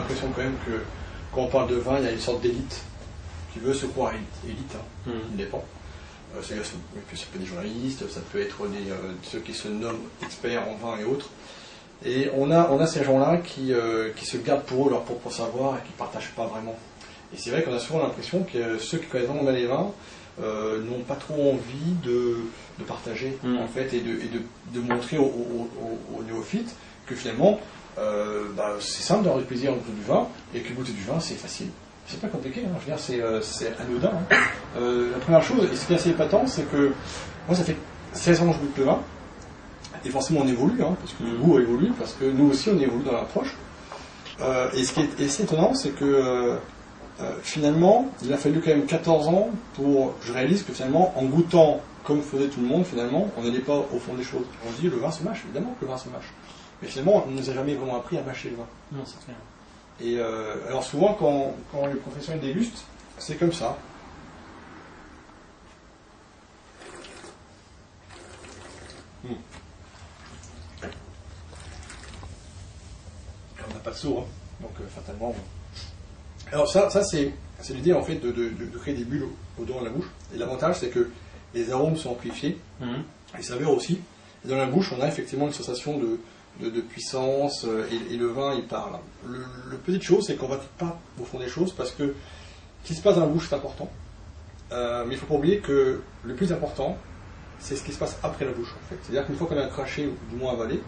l'impression quand même que quand on parle de vin, il y a une sorte d'élite qui veut se croire élite, hein. Il dépend. Ça peut être des journalistes, ça peut être ceux qui se nomment experts en vin et autres. Et on a ces gens-là qui se gardent pour eux leur propre savoir et qui ne partagent pas vraiment. Et c'est vrai qu'on a souvent l'impression que ceux qui connaissent vraiment les vins n'ont pas trop envie de partager en fait, et de montrer aux néophytes que finalement c'est simple d'avoir du plaisir en goûter du vin, et que goûter du vin c'est facile. C'est pas compliqué, hein. Je veux dire, c'est anodin. Hein. La première chose, et ce qui est assez épatant, c'est que moi ça fait 16 ans que je goûte le vin, et forcément on évolue, hein, parce que le goût évolue, parce que nous aussi on évolue dans l'approche. Et ce qui est assez étonnant, c'est que finalement, il a fallu quand même 14 ans pour que je réalise que finalement, en goûtant comme faisait tout le monde, finalement, on n'allait pas au fond des choses. On se dit, le vin se mâche, évidemment que le vin se mâche. Mais finalement, on ne nous a jamais vraiment appris à mâcher le vin. Non, c'est clair. Et alors souvent, quand les professionnels dégustent, c'est comme ça. On n'a pas de seau, hein. Donc fatalement... Alors ça c'est l'idée en fait de créer des bulles au-dedans de la bouche. Et l'avantage c'est que les arômes sont amplifiés, les saveurs aussi. Et dans la bouche on a effectivement une sensation de puissance, et le vin il parle. Le petite chose c'est qu'on ne va pas au fond des choses, parce que ce qui se passe dans la bouche c'est important. Mais il ne faut pas oublier que le plus important c'est ce qui se passe après la bouche en fait. C'est-à-dire qu'une fois qu'on a craché ou du moins avalé,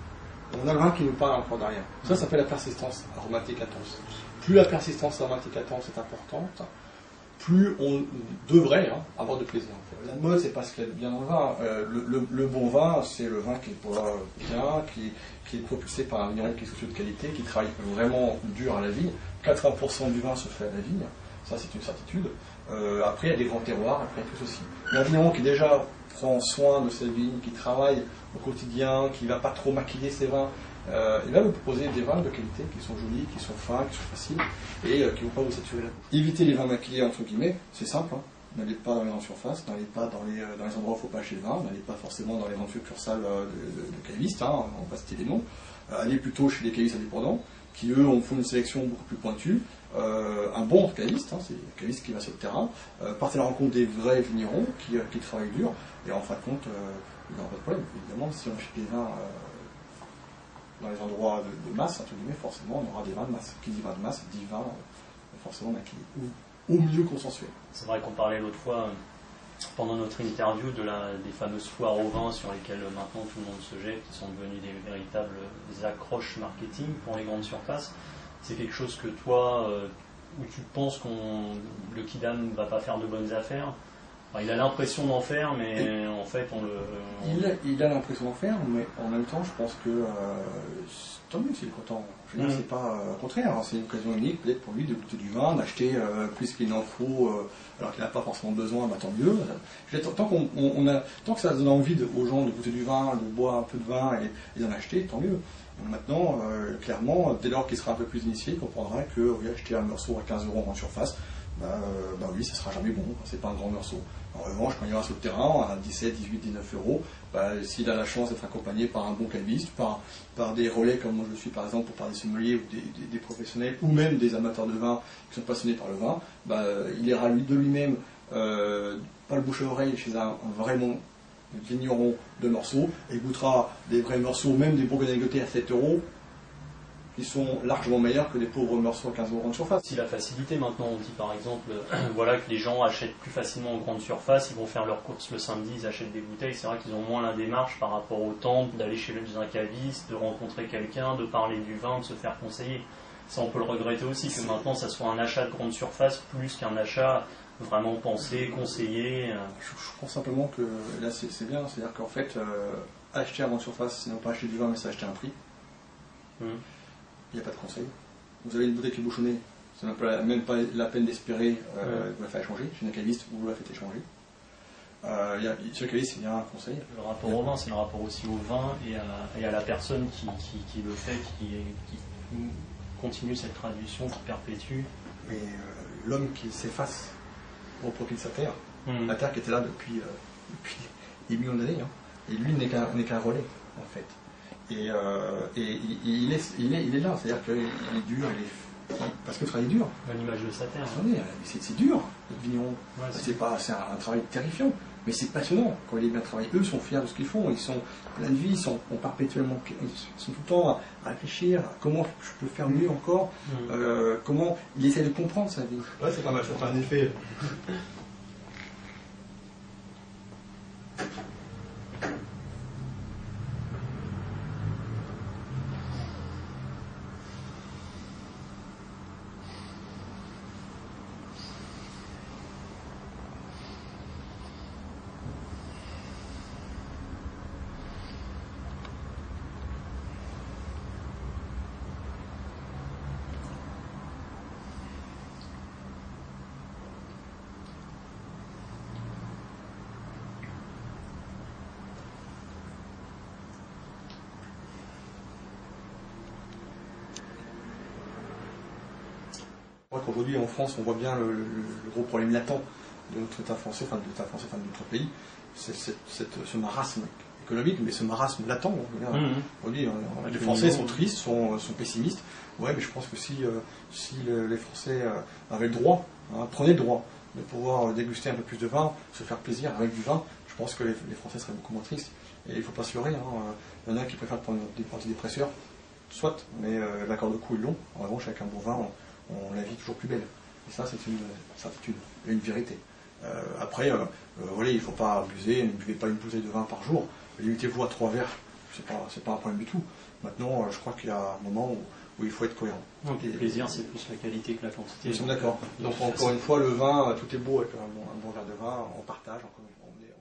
on a le vin qui nous parle encore derrière. Ça s'appelle la persistance aromatique intense. Plus la persistance aromatique intense est importante, plus on devrait avoir de plaisir. En fait. La mode, c'est pas ce qu'il y a de bien dans le vin. Le bon vin, c'est le vin qui boit bien, qui est propulsé par un vigneron qui est soucieux de qualité, qui travaille vraiment dur à la vigne. 80% du vin se fait à la vigne, ça c'est une certitude. Après, il y a des grands terroirs, après tout ceci. Mais un vigneron qui déjà prend soin de sa vigne, qui travaille au quotidien, qui ne va pas trop maquiller ses vins, il va vous proposer des vins de qualité qui sont jolis, qui sont fins, qui sont faciles, et qui ne vont pas vous saturer la bouche. Éviter les vins maquillés, entre guillemets, c'est simple. N'allez pas dans les grandes surfaces, n'allez pas dans les endroits où il ne faut pas acheter le vin, n'allez pas forcément dans les grandes succursales de cavistes, on va citer les noms. Allez plutôt chez les cavistes indépendants, qui eux font une sélection beaucoup plus pointue. Un bon caviste, c'est le caviste qui va sur le terrain, partez à la rencontre des vrais vignerons qui travaillent dur, et en fin de compte, il n'y aura pas de problème. Évidemment, si on achète des vins dans les endroits de masse, entre guillemets, forcément on aura des vins de masse. Qui dit vin de masse, dit vin forcément maquillé, ou au mieux consensuel. C'est vrai qu'on parlait l'autre fois, pendant notre interview, des fameuses foires au vin sur lesquelles maintenant tout le monde se jette, qui sont devenues des véritables accroches marketing pour les grandes surfaces. C'est quelque chose que toi, où tu penses que le Kidam ne va pas faire de bonnes affaires? Enfin, il a l'impression d'en faire, mais en fait, Il a l'impression d'en faire, mais en même temps, je pense que tant mieux s'il est content. Je veux dire, c'est pas au contraire, c'est une occasion unique peut-être pour lui de goûter du vin, d'acheter plus qu'il n'en faut, alors qu'il n'a pas forcément besoin, tant mieux. Tant que ça donne envie aux gens de goûter du vin, de boire un peu de vin et d'en acheter, tant mieux. Maintenant, clairement, dès lors qu'il sera un peu plus initié, il comprendra que acheter un morceau à 15 € en surface, oui, ça sera jamais bon, c'est pas un grand morceau. En revanche, quand il va sur le terrain, à 17, 18, 19 €, s'il a la chance d'être accompagné par un bon caviste, par des relais comme moi je suis par exemple, par des sommeliers ou des professionnels, ou même des amateurs de vin qui sont passionnés par le vin, il ira de lui-même, pas le bouche à oreille, chez un vraiment vigneron de morceaux, et goûtera des vrais morceaux, même des bourgognes à 7 €, qui sont largement meilleurs que des pauvres morceaux à 15 € de surface. Si la facilité maintenant, on dit par exemple que les gens achètent plus facilement en grande surface, ils vont faire leurs courses le samedi, ils achètent des bouteilles, c'est vrai qu'ils ont moins la démarche par rapport au temps d'aller chez un caviste, de rencontrer quelqu'un, de parler du vin, de se faire conseiller. Ça on peut le regretter aussi, que maintenant ça soit un achat de grande surface plus qu'un achat vraiment pensé, conseillé. Je pense simplement que là c'est bien, c'est-à-dire qu'en fait acheter à grande surface, c'est non pas acheter du vin mais c'est acheter un prix. Il n'y a pas de conseil. Vous avez une bouteille qui est bouchonnée, c'est même pas la peine d'espérer vous la faire échanger. Chez un caviste, vous la faites échanger. Chez le caviste, il y a un conseil. Le rapport au vin, c'est le rapport aussi au vin et à la personne qui le fait, qui continue cette tradition, qui perpétue. Et l'homme qui s'efface au profit de sa terre, la terre qui était là depuis des millions d'années, et lui n'est qu'un relais, en fait. Et il est là, c'est-à-dire qu'il est dur, parce que le travail est dur. À l'image de sa terre. Attendez, c'est dur, le vigneron. Ouais, C'est un travail terrifiant, mais c'est passionnant. Quand il est bien travaillé, eux sont fiers de ce qu'ils font, ils sont plein de vie, ils sont perpétuellement, ils sont tout le temps à réfléchir à comment je peux faire mieux encore, comment il essaie de comprendre sa vie. Ouais, c'est pas mal, ça fait un effet. Aujourd'hui en France, on voit bien le gros problème latent de notre État français, enfin de notre pays, c'est ce marasme économique, mais ce marasme latent. Aujourd'hui, les Français sont tristes, sont pessimistes. Ouais, mais je pense que si les Français avaient le droit, prenaient le droit de pouvoir déguster un peu plus de vin, se faire plaisir avec du vin, je pense que les Français seraient beaucoup moins tristes. Et il ne faut pas se leurrer. Il y en a qui préfèrent prendre des antidépresseurs, soit, mais l'accord de coup est long. En revanche, avec un bon vin, on la vit toujours plus belle. Et ça, c'est une certitude, une vérité. Après, voilà, il ne faut pas abuser, ne buvez pas une bouteille de vin par jour. Limitez-vous à 3 verres, c'est pas un problème du tout. Maintenant, je crois qu'il y a un moment où il faut être cohérent. Donc, le plaisir, c'est plus la qualité que la quantité. Nous sommes d'accord. Donc, encore une fois, le vin, tout est beau avec un bon verre de vin, on partage, on est